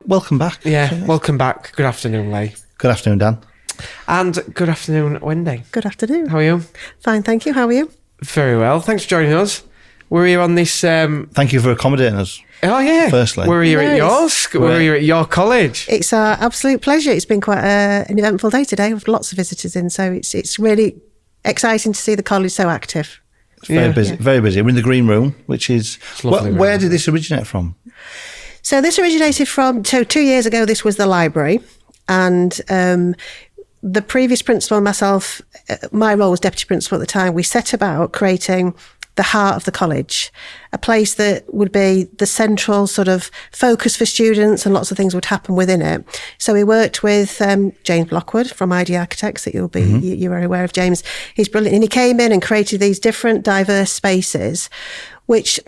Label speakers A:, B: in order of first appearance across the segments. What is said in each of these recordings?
A: welcome back.
B: Yeah, welcome back. Good afternoon, Leigh.
A: Good afternoon, Dan.
B: And good afternoon, Wendy.
C: Good afternoon.
B: How are you?
C: Fine, thank you. How are you?
B: Very well. Thanks for joining us. We're here on this...
A: Thank you for accommodating us.
B: Oh, yeah.
A: Firstly.
B: We're here at yours. We're here at your college.
C: It's our absolute pleasure. It's been quite an eventful day today with lots of visitors in, so it's really exciting to see the college so active.
A: It's very busy. Yeah. Very busy. We're in the green room, which is... Where did this originate from?
C: So this originated from... So 2 years ago, this was the library, and... the previous principal and myself, my role was deputy principal at the time, we set about creating the heart of the college, a place that would be the central sort of focus for students, and lots of things would happen within it. So we worked with James Blockwood from ID Architects, that you're very aware of James. He's brilliant. And he came in and created these different diverse spaces, which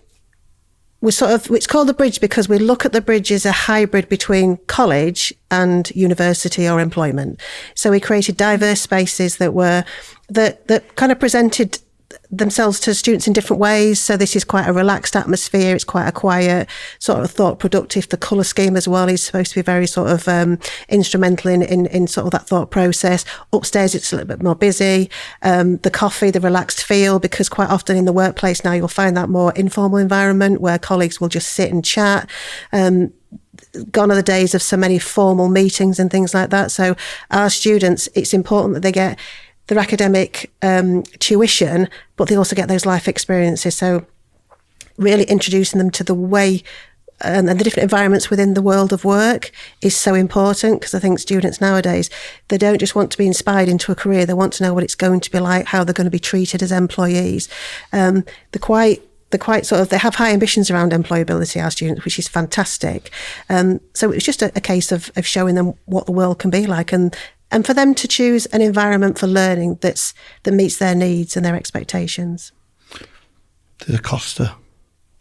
C: was it's called the bridge because we look at the bridge as a hybrid between college and university or employment. So we created diverse spaces that kind of presented themselves to students in different ways. So this is quite a relaxed atmosphere. It's quite a quiet, sort of thought productive. The colour scheme as well is supposed to be very sort of instrumental in sort of that thought process. Upstairs, it's a little bit more busy. The coffee, the relaxed feel, because quite often in the workplace now, you'll find that more informal environment where colleagues will just sit and chat. Gone are the days of so many formal meetings and things like that. So our students, it's important that they get their academic tuition, but they also get those life experiences. So really introducing them to the way and the different environments within the world of work is so important, because I think students nowadays, they don't just want to be inspired into a career, they want to know what it's going to be like, how they're going to be treated as employees. They're quite sort of, they have high ambitions around employability, our students, which is fantastic. So it's just a case of showing them what the world can be like, and for them to choose an environment for learning that meets their needs and their expectations.
A: There's a Costa.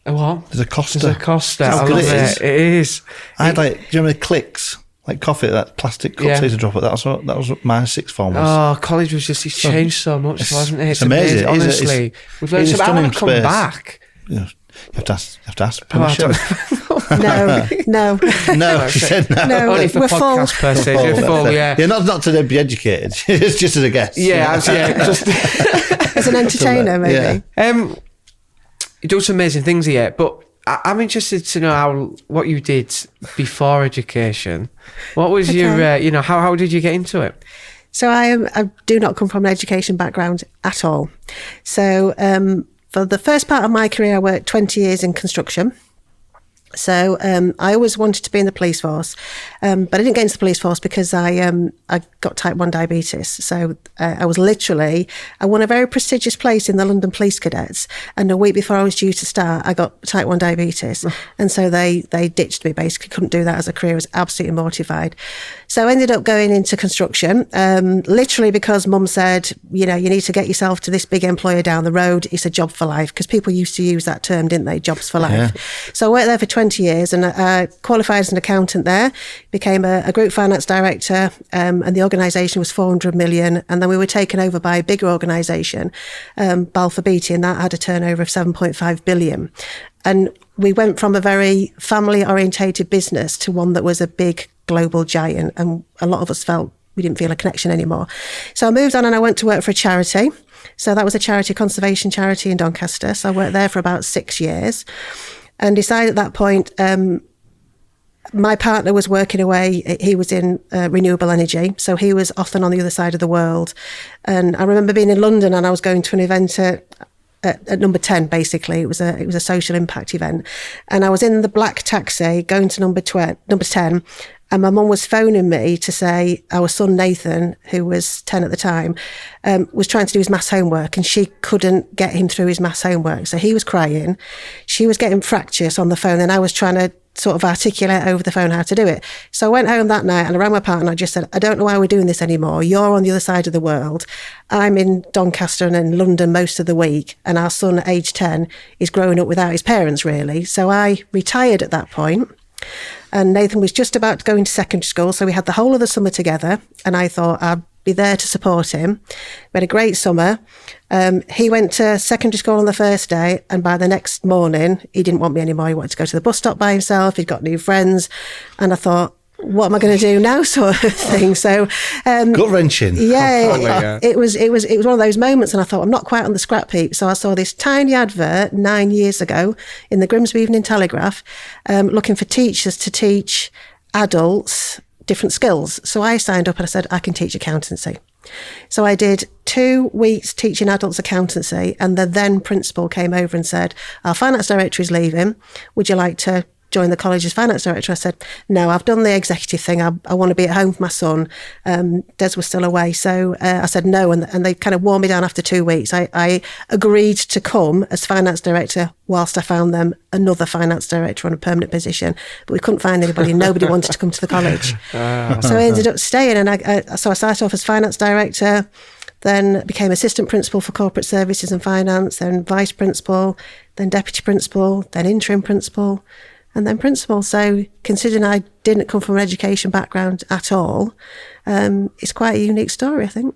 B: A what?
A: There's a Costa.
B: There's a Costa.
A: I love it.
B: It is.
A: I had do you remember the Clicks? Like coffee, that plastic cup to drop it. That was what my sixth form was.
B: Oh, college was just, it's changed so much, hasn't it?
A: It's amazing.
B: Honestly. We've learned so much. I want to come back.
A: Yeah. You have to ask permission.
C: No,
A: she said no.
B: Only for podcast purposes. We're full, yeah.
A: Yeah, not to be educated. It's just as a guest.
B: Yeah, just
C: as an entertainer, maybe.
B: Yeah. You do some amazing things here, but I'm interested to know what you did before education. What was your, how did you get into it?
C: So I do not come from an education background at all. So for the first part of my career, I worked 20 years in construction. So I always wanted to be in the police force, but I didn't get into the police force because I got type 1 diabetes. So I won a very prestigious place in the London Police Cadets, and a week before I was due to start, I got type 1 diabetes. And so they ditched me, basically. Couldn't do that as a career. I was absolutely mortified. So I ended up going into construction, literally because Mum said, you need to get yourself to this big employer down the road. It's a job for life, because people used to use that term, didn't they? Jobs for life. Yeah. So I worked there for 20 years and I qualified as an accountant there, became a group finance director, and the organisation was 400 million. And then we were taken over by a bigger organisation, Balfour Beatty, and that had a turnover of 7.5 billion. And we went from a very family orientated business to one that was a big global giant. And a lot of us felt we didn't feel a connection anymore. So I moved on and I went to work for a charity. So that was a conservation charity in Doncaster. So I worked there for about 6 years. And decided at that point, my partner was working away. He was in renewable energy, so he was often on the other side of the world. And I remember being in London, and I was going to an event at number 10. Basically, it was a social impact event, and I was in the black taxi going to number 10. And my mum was phoning me to say our son Nathan, who was 10 at the time, was trying to do his maths homework, and she couldn't get him through his maths homework. So he was crying. She was getting fractious on the phone, and I was trying to sort of articulate over the phone how to do it. So I went home that night and I rang my partner and I just said, I don't know why we're doing this anymore. You're on the other side of the world. I'm in Doncaster and in London most of the week, and our son at age 10 is growing up without his parents, really. So I retired at that point. And Nathan was just about to go into secondary school, so we had the whole of the summer together, and I thought I'd be there to support him. We had a great summer. He went to secondary school on the first day, and by the next morning, he didn't want me anymore. He wanted to go to the bus stop by himself. He'd got new friends. And I thought, what am I going to do now, sort of thing. So
A: gut wrenching.
C: Yeah, it was one of those moments, and I thought, I'm not quite on the scrap heap. So I saw this tiny advert 9 years ago in the Grimsby Evening Telegraph, looking for teachers to teach adults different skills. So I signed up and I said, I can teach accountancy. So I did 2 weeks teaching adults accountancy, and the then principal came over and said, our finance director is leaving. Would you like to join the college as finance director? I said, no, I've done the executive thing. I want to be at home for my son. Des was still away. So I said no, and they kind of wore me down after 2 weeks. I agreed to come as finance director whilst I found them another finance director on a permanent position. But we couldn't find anybody. Nobody wanted to come to the college. So I ended up staying, and so I started off as finance director, then became assistant principal for corporate services and finance, then vice principal, then deputy principal, then interim principal, and then principal. So considering I didn't come from an education background at all, it's quite a unique story, I think.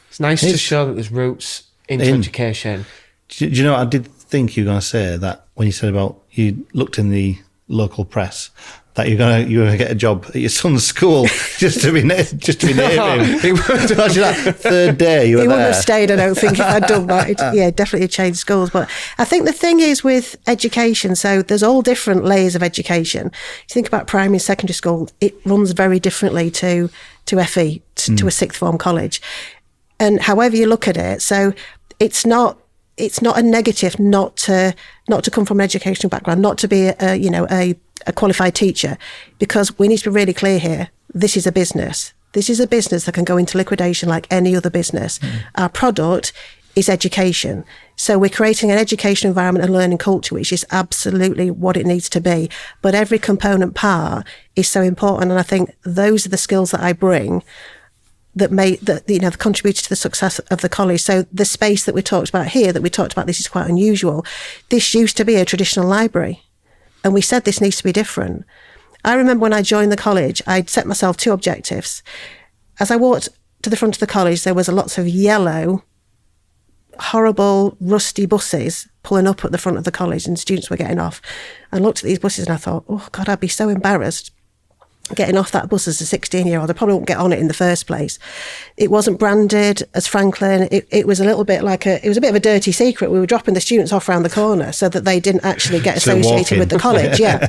B: It's nice to show that there's roots into education.
A: Do you know what I did think you were going to say, that when you said about you looked in the local press, that you were gonna get a job at your son's school just to be near him. Imagine that third day you were there.
C: He wouldn't have stayed, I don't think, if I'd done that. Definitely changed schools. But I think the thing is with education, so there's all different layers of education. If you think about primary and secondary school, it runs very differently to FE, to a sixth form college. And however you look at it, so it's not a negative not to come from an educational background, not to be a qualified teacher, because we need to be really clear here. This is a business. This is a business that can go into liquidation like any other business. Our product is education. So we're creating an education environment and learning culture, which is absolutely what it needs to be. But every component part is so important. And I think those are the skills that I bring that contributed to the success of the college. So the space that we talked about here, this is quite unusual. This used to be a traditional library. And we said this needs to be different. I remember when I joined the college, I'd set myself 2 objectives. As I walked to the front of the college, there was lots of yellow, horrible, rusty buses pulling up at the front of the college, and students were getting off. I looked at these buses and I thought, oh God, I'd be so embarrassed getting off that bus as a 16-year-old. I probably won't get on it in the first place. It wasn't branded as Franklin. It was a little bit like it was a bit of a dirty secret. We were dropping the students off around the corner so that they didn't actually get associated with the college. Yeah.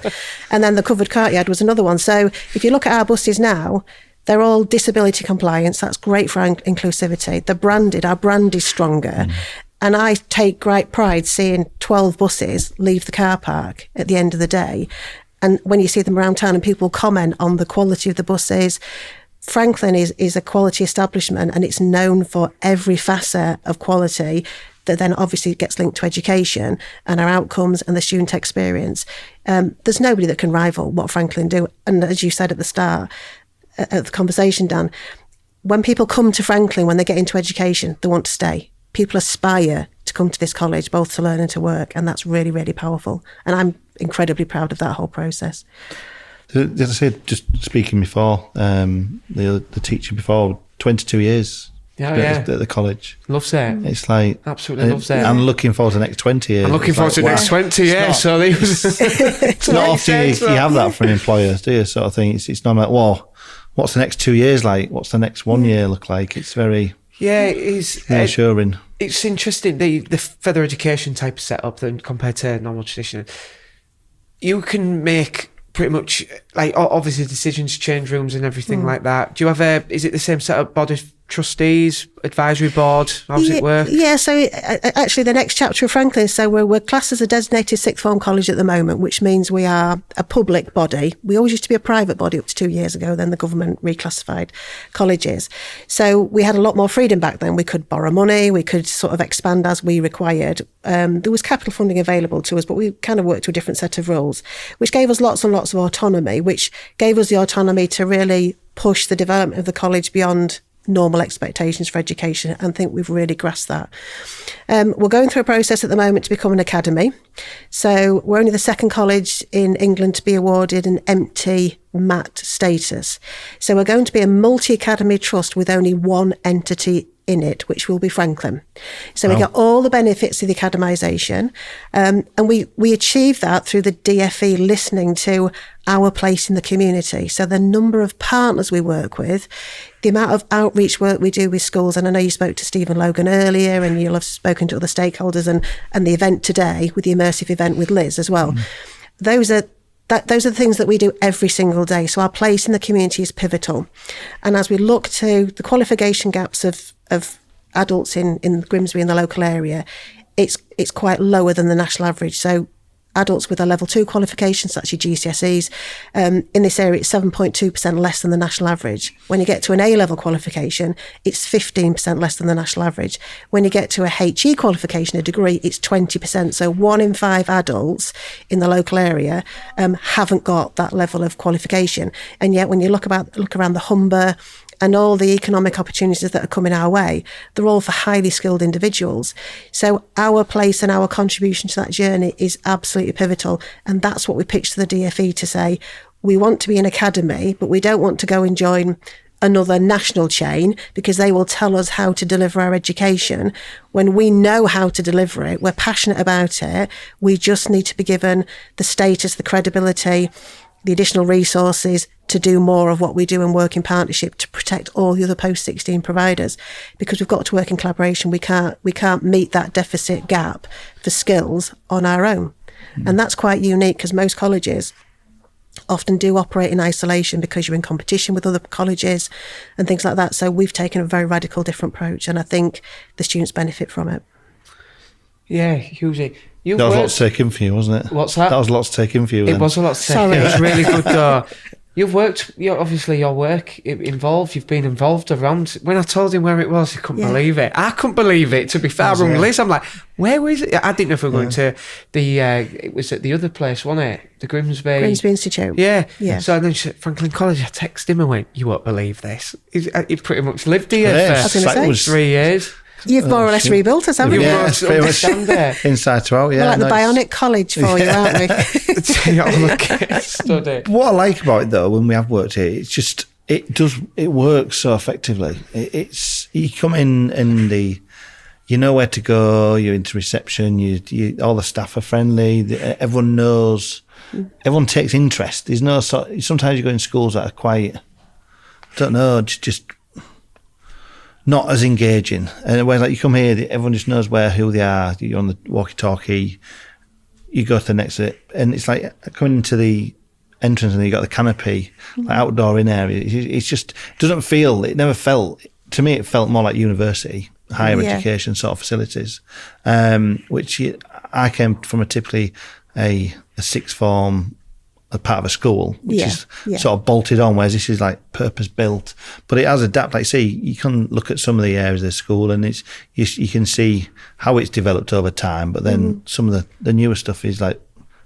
C: And then the covered courtyard was another one. So if you look at our buses now, they're all disability compliance. That's great for inclusivity. They're branded. Our brand is stronger. And I take great pride seeing 12 buses leave the car park at the end of the day. And when you see them around town and people comment on the quality of the buses, Franklin is a quality establishment, and it's known for every facet of quality that then obviously gets linked to education and our outcomes and the student experience. There's nobody that can rival what Franklin do. And as you said at the start of the conversation, Dan, when people come to Franklin, when they get into education, they want to stay. People aspire to come to this college, both to learn and to work. And that's really, really powerful. And I'm incredibly proud of that whole process.
A: Did I say, just speaking before, the teacher before, 22 years at the college.
B: Loves it.
A: It's like...
B: Absolutely loves it.
A: I'm looking forward to the next 20 years.
B: I'm looking forward to the next 20 years. So
A: it's not often you have that for an employer, do you, sort of thing? It's not like, well, what's the next 2 years like? What's the next 1 year look like? It's very...
B: Yeah, it's
A: reassuring.
B: It's interesting, the further education type of setup than compared to normal tradition. You can make pretty much, like, obviously decisions, change rooms and everything like that. Do you have is it the same setup, board of trustees, advisory board? How does it work?
C: Yeah, so actually the next chapter of Franklin, so we're classed as a designated sixth form college at the moment, which means we are a public body. We always used to be a private body up to 2 years ago, then the government reclassified colleges. So we had a lot more freedom back then. We could borrow money, we could sort of expand as we required. There was capital funding available to us, but we kind of worked to a different set of rules, which gave us lots and lots of autonomy, which gave us the autonomy to really push the development of the college beyond normal expectations for education, and think we've really grasped that. We're going through a process at the moment to become an academy. So we're only the second college in England to be awarded an empty MAT status. So we're going to be a multi-academy trust with only one entity in it, which will be Franklin. So we get all the benefits of the academisation, and we achieve that through the DFE listening to our place in the community. So the number of partners we work with, the amount of outreach work we do with schools, and I know you spoke to Stephen Logan earlier, and you'll have spoken to other stakeholders, and the event today with the immersive event with Liz as well. Those are the things that we do every single day. So our place in the community is pivotal. And as we look to the qualification gaps of adults in Grimsby and the local area, it's quite lower than the national average. So adults with a level 2 qualifications, that's your GCSEs, in this area it's 7.2% less than the national average. When you get to an A-level qualification, it's 15% less than the national average. When you get to a HE qualification, a degree, it's 20%. So 1 in 5 adults in the local area haven't got that level of qualification. And yet when you look around the Humber and all the economic opportunities that are coming our way, they're all for highly skilled individuals. So our place and our contribution to that journey is absolutely pivotal. And that's what we pitch to the DFE to say, we want to be an academy, but we don't want to go and join another national chain because they will tell us how to deliver our education. When we know how to deliver it, we're passionate about it. We just need to be given the status, the credibility, the additional resources to do more of what we do and work in partnership to protect all the other post-16 providers, because we've got to work in collaboration. We can't meet that deficit gap for skills on our own. And that's quite unique because most colleges often do operate in isolation because you're in competition with other colleges and things like that. So we've taken a very radical different approach, and I think the students benefit from it.
B: Yeah, hugely.
A: That was a lot to take in for you, wasn't it?
B: What's that?
A: That was a lot to take in for you.
B: It was a lot to take in. It was really good though. Obviously your work involved, you've been involved around. When I told him where it was, he couldn't believe it. I couldn't believe it, to be fair. From Liz, I'm like, where was it? I didn't know if we were going to the, it was at the other place, wasn't it? The Grimsby
C: Institute.
B: Yeah.
C: Yeah.
B: So then Franklin College, I texted him and went, you won't believe this. He pretty much lived here for 3 years.
C: You've more or less rebuilt us, haven't you?
A: Yeah, pretty much inside to out, yeah.
C: We're like the Bionic College for you, aren't
B: we?
A: What I like about it though, when we have worked here, it's just, it works so effectively. It's you come in and you know where to go, you're into reception, you all the staff are friendly, everyone knows, everyone takes interest. There's no sometimes you go in schools that are quite, I don't know, just not as engaging. And whereas like you come here, everyone just knows who they are. You're on the walkie-talkie, you go to the next bit, and it's like coming into the entrance and you got the canopy, like outdoor in area. It's just it never felt, to me it felt more like university, higher education sort of facilities, which I came from typically a sixth form, a part of a school, which is sort of bolted on, whereas this is like purpose built, but it has adapted. Like, see, you can look at some of the areas of the school and you can see how it's developed over time, but then some of the newer stuff is like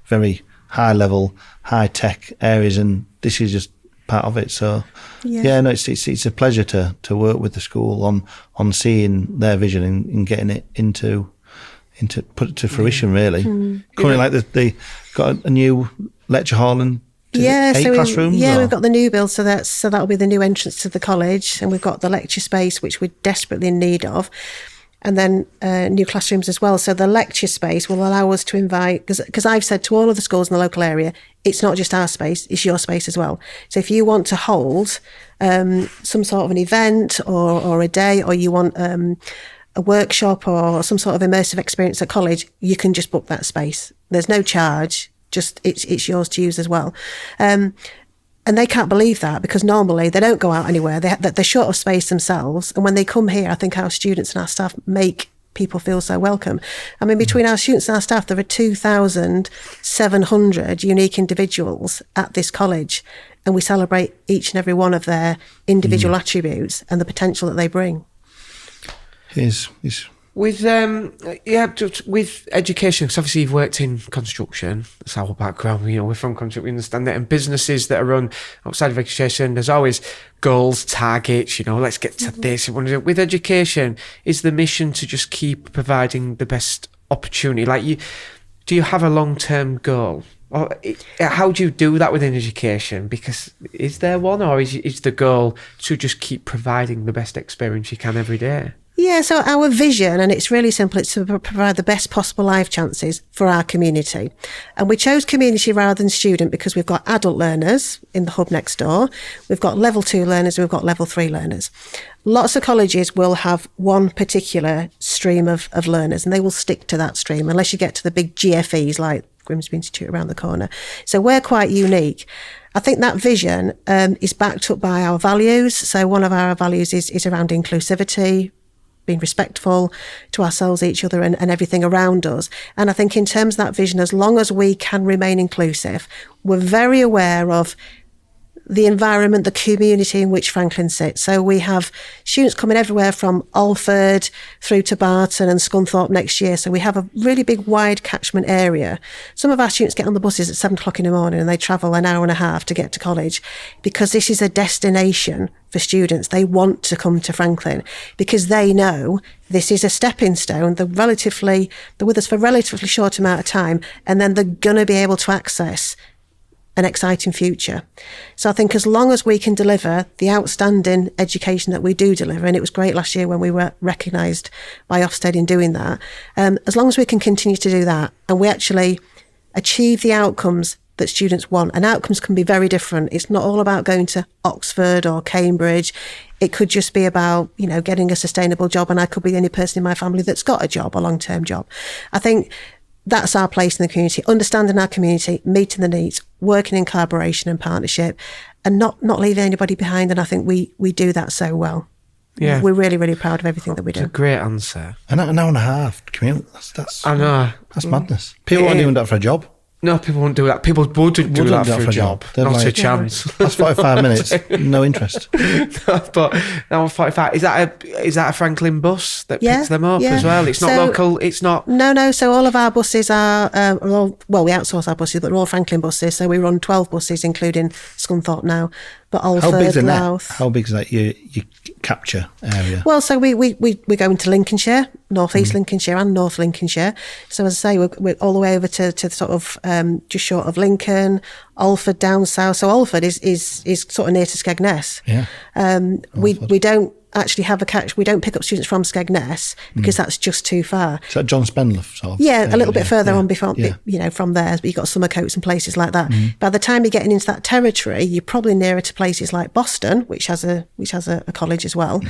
A: very high level, high tech areas, and this is just part of it. So it's a pleasure to work with the school on seeing their vision and getting it into put it to fruition, really. Currently, like they got a new lecture hall and 8 classrooms.
C: We've got the new build, so that'll be the new entrance to the college, and we've got the lecture space, which we're desperately in need of, and then new classrooms as well. So the lecture space will allow us to invite, because I've said to all of the schools in the local area, it's not just our space, it's your space as well. So if you want to hold some sort of an event or a day, or you want a workshop or some sort of immersive experience at college, you can just book that space. There's no charge, just it's yours to use as well. And they can't believe that, because normally they don't go out anywhere. They're short of space themselves. And when they come here, I think our students and our staff make people feel so welcome. I mean, between our students and our staff, there are 2,700 unique individuals at this college, and we celebrate each and every one of their individual attributes and the potential that they bring.
A: It's
B: With with education, because obviously you've worked in construction. That's our background. We're from construction. We understand that. And businesses that are run outside of education, there's always goals, targets. Let's get to this. With education, is the mission to just keep providing the best opportunity? Do you have a long-term goal? Or how do you do that within education? Because is there one, or is the goal to just keep providing the best experience you can every day?
C: Yeah, so our vision, and it's really simple, it's to provide the best possible life chances for our community. And we chose community rather than student because we've got adult learners in the hub next door, we've got level 2 learners, and we've got level 3 learners. Lots of colleges will have one particular stream of learners, and they will stick to that stream unless you get to the big GFEs like Grimsby Institute around the corner. So we're quite unique. I think that vision is backed up by our values. So one of our values is around inclusivity, being respectful to ourselves, each other, and everything around us. And I think in terms of that vision, as long as we can remain inclusive, we're very aware of the environment, the community in which Franklin sits. So we have students coming everywhere from Alford through to Barton and Scunthorpe next year. So we have a really big, wide catchment area. Some of our students get on the buses at 7 o'clock in the morning and they travel an hour and a half to get to college because this is a destination for students. They want to come to Franklin because they know this is a stepping stone. They're with us for a relatively short amount of time, and then they're going to be able to access an exciting future. So I think as long as we can deliver the outstanding education that we do deliver, and it was great last year when we were recognised by Ofsted in doing that, as long as we can continue to do that and we actually achieve the outcomes that students want, and outcomes can be very different. It's not all about going to Oxford or Cambridge. It could just be about, getting a sustainable job, and I could be the only person in my family that's got a job, a long-term job. I think that's our place in the community, understanding our community, meeting the needs, working in collaboration and partnership, and not leaving anybody behind. And I think we do that so well.
B: Yeah.
C: We're really, really proud of everything that we do.
B: It's a great answer.
A: An hour and a half to commute.
B: I know.
A: That's madness. People won't even do that for a job.
B: No, people won't do that. People wouldn't do that for a job. Not a chance.
A: That's 45 minutes. No interest.
B: But now 45. Is that a Franklin bus that picks them up as well? It's not local. It's not.
C: No. So all of our buses are we outsource our buses, but they're all Franklin buses. So we run 12 buses, including Scunthorpe now. But Alford, Louth.
A: How big is that? You capture area?
C: Well, so we go into Lincolnshire, North East Lincolnshire and North Lincolnshire. So as I say, we're all the way over to sort of just short of Lincoln, Alford down south. So Alford is sort of near to Skegness.
A: Yeah.
C: We don't actually have we don't pick up students from Skegness because that's just too far.
A: Is that John Spenloff sort of?
C: Yeah, a little bit further on before, from there, but you've got Summercoats and places like that. By the time you're getting into that territory, you're probably nearer to places like Boston, which has a college as well,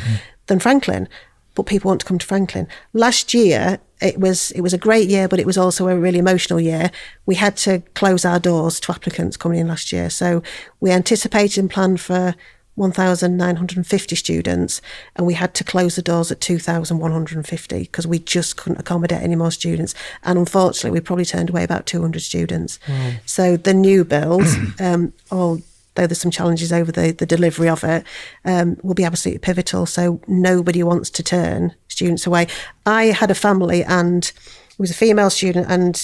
C: than Franklin. But people want to come to Franklin. Last year, it was a great year, but it was also a really emotional year. We had to close our doors to applicants coming in last year. So we anticipated and planned for 1,950 students, and we had to close the doors at 2,150 because we just couldn't accommodate any more students. And unfortunately, we probably turned away about 200 students. So the new build, although there's some challenges over the delivery of it, will be absolutely pivotal. So nobody wants to turn students away. I had a family, and it was a female student, and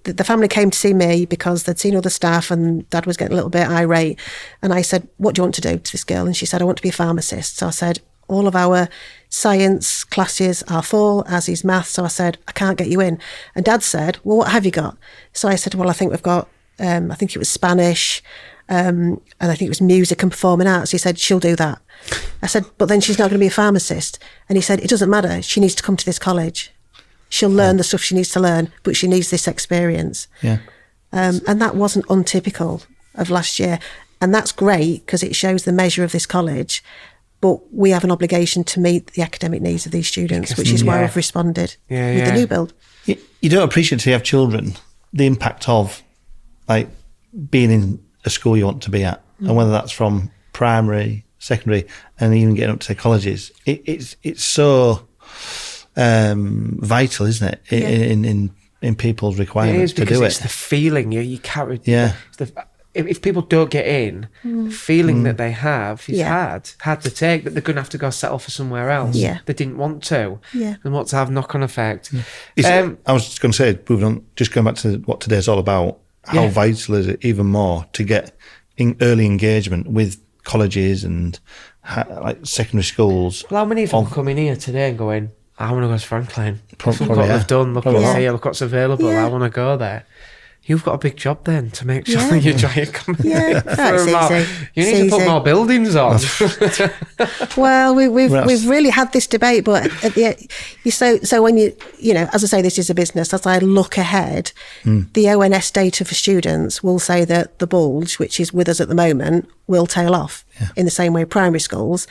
C: the family came to see me because they'd seen other staff and Dad was getting a little bit irate. And I said, what do you want to do to this girl? And she said, I want to be a pharmacist. So I said, all of our science classes are full, as is maths. So I said, I can't get you in. And Dad said, well, what have you got? So I said, well, I think we've got, I think it was Spanish, and I think it was music and performing arts. He said, she'll do that. I said, but then she's not going to be a pharmacist. And he said, it doesn't matter. She needs to come to this college. She'll learn the stuff she needs to learn, but she needs this experience.
A: Yeah.
C: And that wasn't untypical of last year. And that's great because it shows the measure of this college. But we have an obligation to meet the academic needs of these students, which is why we've responded with the new build.
A: You don't appreciate till you have children the impact of like being in a school you want to be at, and whether that's from primary, secondary, and even getting up to colleges. It's so vital, isn't it? In people's requirements to do it.
B: It's the feeling you carry. if people don't get in, the feeling that they have is hard to take, that they're going to have to go settle for somewhere else.
C: Yeah.
B: They didn't want to.
C: Yeah.
B: And what's to have knock-on effect.
A: I was just going to say, moving on, just going back to what today's all about, how vital is it even more to get early engagement with colleges and like secondary schools?
B: Well, how many of them come in here today and going, I want to go to Franklin.
A: Probably,
B: Look what they've done. Look what's here. Look what's available.
C: Yeah.
B: I want to go there. You've got a big job then to make sure that you try and come
C: Yeah, that's easy.
B: You need to put more buildings on.
C: Well, we've really had this debate, but at so when you know, as I say, this is a business. As I look ahead, the ONS data for students will say that the bulge, which is with us at the moment, will tail off in the same way primary schools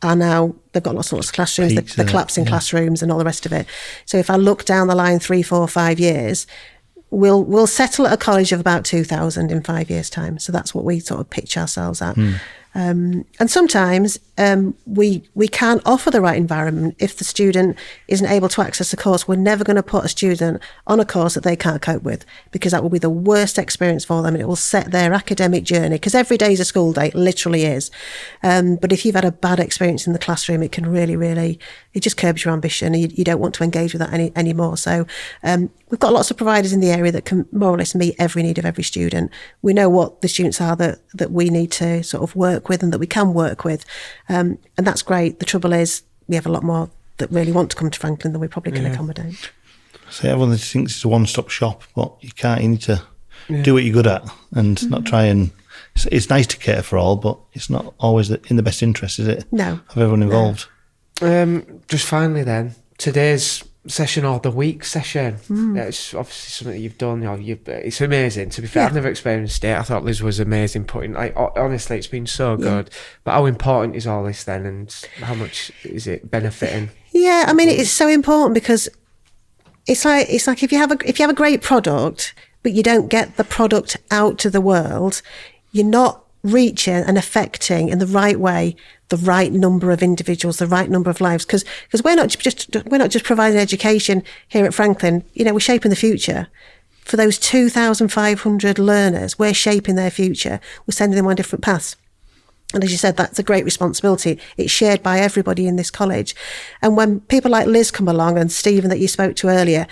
C: are now. They've got lots and lots of classrooms, the collapsing classrooms, and all the rest of it. So if I look down the line 3, 4, 5 years. We'll settle at a college of about 2,000 in 5 years' time. So that's what we sort of pitch ourselves at. And sometimes we can't offer the right environment if the student isn't able to access a course. We're never going to put a student on a course that they can't cope with, because that will be the worst experience for them, and it will set their academic journey, because every day is a school day, it literally is. But if you've had a bad experience in the classroom, it can really, it just curbs your ambition. You don't want to engage with that anymore. So we've got lots of providers in the area that can more or less meet every need of every student. We know what the students are that we need to sort of work with and that we can work with. And that's great. The trouble is we have a lot more that really want to come to Franklin than we probably can accommodate.
A: So everyone thinks it's a one-stop shop, but you can't. You need to do what you're good at and not try and... It's nice to cater for all, but it's not always in the best interest, is it?
C: No.
A: Of everyone involved.
B: Just finally then, today's session or the week session, it's obviously something that you've done. It's amazing. To be fair, I've never experienced it. I thought Liz was amazing putting. Honestly, it's been so good. But how important is all this then, and how much is it benefiting? Yeah,
C: I mean, it's so important because it's like if you have a great product, but you don't get the product out to the world, you're not reaching and affecting in the right way the right number of individuals, the right number of lives, because we're not just providing education here at Franklin. You know, we're shaping the future for those 2,500 learners. We're shaping their future. We're sending them on different paths. And as you said, that's a great responsibility. It's shared by everybody in this college. And when people like Liz come along and Stephen that you spoke to earlier,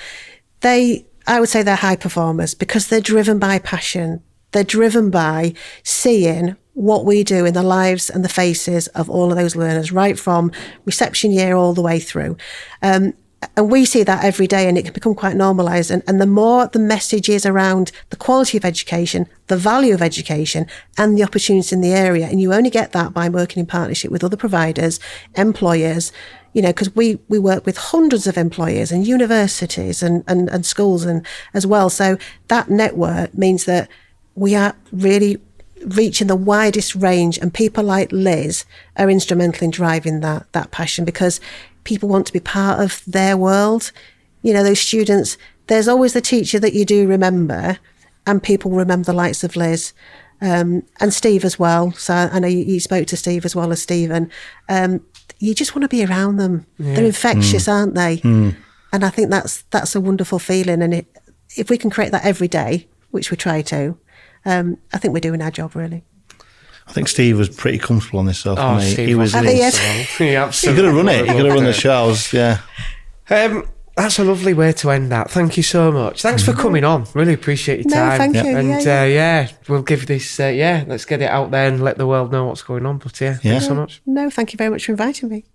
C: I would say they're high performers because they're driven by passion. They're driven by seeing what we do in the lives and the faces of all of those learners, right from reception year all the way through. And we see that every day, and it can become quite normalised. And the more the message is around the quality of education, the value of education, and the opportunities in the area, and you only get that by working in partnership with other providers, employers, you know, because we work with hundreds of employers and universities and schools and as well. So that network means that we are really reaching the widest range, and people like Liz are instrumental in driving that passion, because people want to be part of their world. You know, those students, there's always the teacher that you do remember, and people remember the likes of Liz and Steve as well. So I know you spoke to Steve as well as Stephen. You just want to be around them. Yeah. They're infectious, aren't they? And I think that's a wonderful feeling. And if we can create that every day, which we try to, I think we're doing our job, really.
A: I think Steve was pretty comfortable on this stuff.
B: Oh, Steve he was.
A: He absolutely. You're going to run it. You're going to run the shows. Yeah.
B: That's a lovely way to end that. Thank you so much. Thanks for coming on. Really appreciate your time.
C: No, thank you.
B: And we'll give this. Let's get it out there and let the world know what's going on. But thanks so much.
C: No, thank you very much for inviting me.